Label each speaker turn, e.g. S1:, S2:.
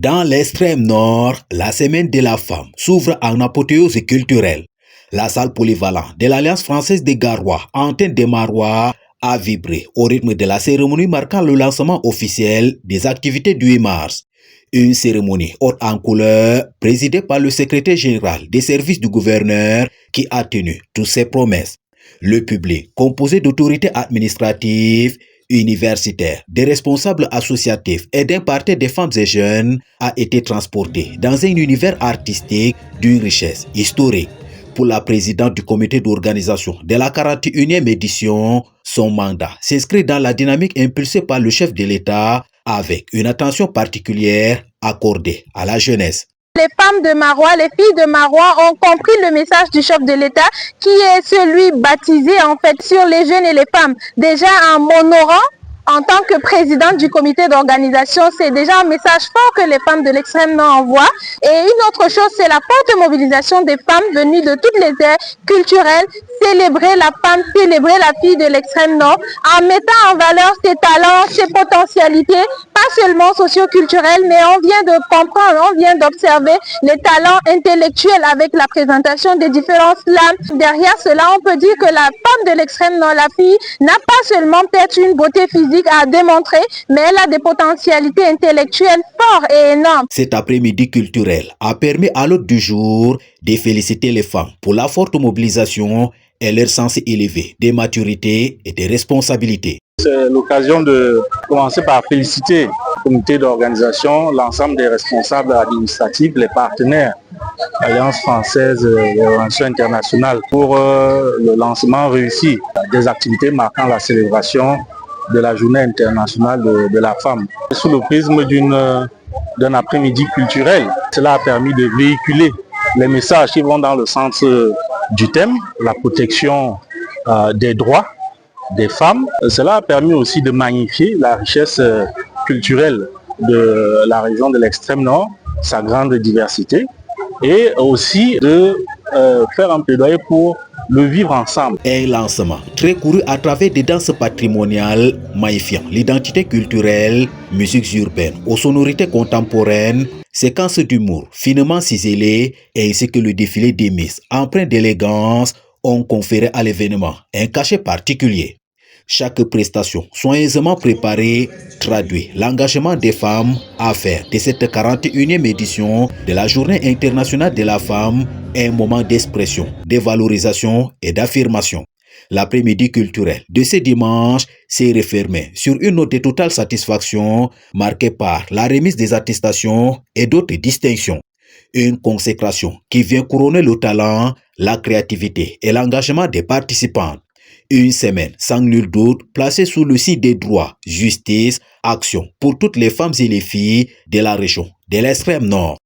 S1: Dans l'extrême nord, la semaine de la femme s'ouvre en apothéose culturelle. La salle polyvalente de l'Alliance française des Garois, antenne des Marois, a vibré au rythme de la cérémonie marquant le lancement officiel des activités du 8 mars. Une cérémonie haute en couleur, présidée par le secrétaire général des services du gouverneur qui a tenu toutes ses promesses. Le public, composé d'autorités administratives, universitaires, des responsables associatifs et d'un parterre des femmes et jeunes, a été transporté dans un univers artistique d'une richesse historique. Pour la présidente du comité d'organisation de la 41e édition, son mandat s'inscrit dans la dynamique impulsée par le chef de l'État avec une attention particulière accordée à la jeunesse.
S2: Les femmes de Marois, les filles de Marois ont compris le message du chef de l'État qui est celui baptisé en fait sur les jeunes et les femmes. Déjà en m'honorant en tant que présidente du comité d'organisation, c'est déjà un message fort que les femmes de l'extrême nord envoient. Et une autre chose, c'est la forte mobilisation des femmes venues de toutes les aires culturelles, célébrer la femme, célébrer la fille de l'extrême nord, en mettant en valeur ses talents, ses potentialités, pas seulement socio-culturelles, mais on vient de comprendre, on vient d'observer les talents intellectuels avec la présentation des différents slams. Derrière cela, on peut dire que la femme de l'extrême nord, la fille, n'a pas seulement peut-être une beauté physique à démontrer, mais elle a des potentialités intellectuelles fortes et énormes.
S1: Cet après-midi culturel a permis à l'hôte du jour de féliciter les femmes pour la forte mobilisation et leur sens élevé de maturité et de responsabilité.
S3: C'est l'occasion de commencer par féliciter le comité d'organisation, l'ensemble des responsables administratifs, les partenaires, l'Alliance française des relations internationales pour le lancement réussi des activités marquant la célébration de la journée internationale de la femme. Sous le prisme d'un après-midi culturel, cela a permis de véhiculer les messages qui vont dans le sens du thème, la protection des droits des femmes. Cela a permis aussi de magnifier la richesse culturelle de la région de l'extrême nord, sa grande diversité, et aussi de faire un plaidoyer pour le vivre ensemble.
S1: Un lancement très couru à travers des danses patrimoniales magnifiant l'identité culturelle, musiques urbaines aux sonorités contemporaines, séquences d'humour finement ciselées ainsi que le défilé des Miss empreint d'élégance ont conféré à l'événement un cachet particulier. Chaque prestation soigneusement préparée traduit l'engagement des femmes à faire de cette 41e édition de la Journée internationale de la femme un moment d'expression, de valorisation et d'affirmation. L'après-midi culturel de ce dimanche s'est refermé sur une note de totale satisfaction marquée par la remise des attestations et d'autres distinctions. Une consécration qui vient couronner le talent, la créativité et l'engagement des participants. Une semaine sans nul doute placée sous le signe des droits, justice, action pour toutes les femmes et les filles de la région de l'extrême nord.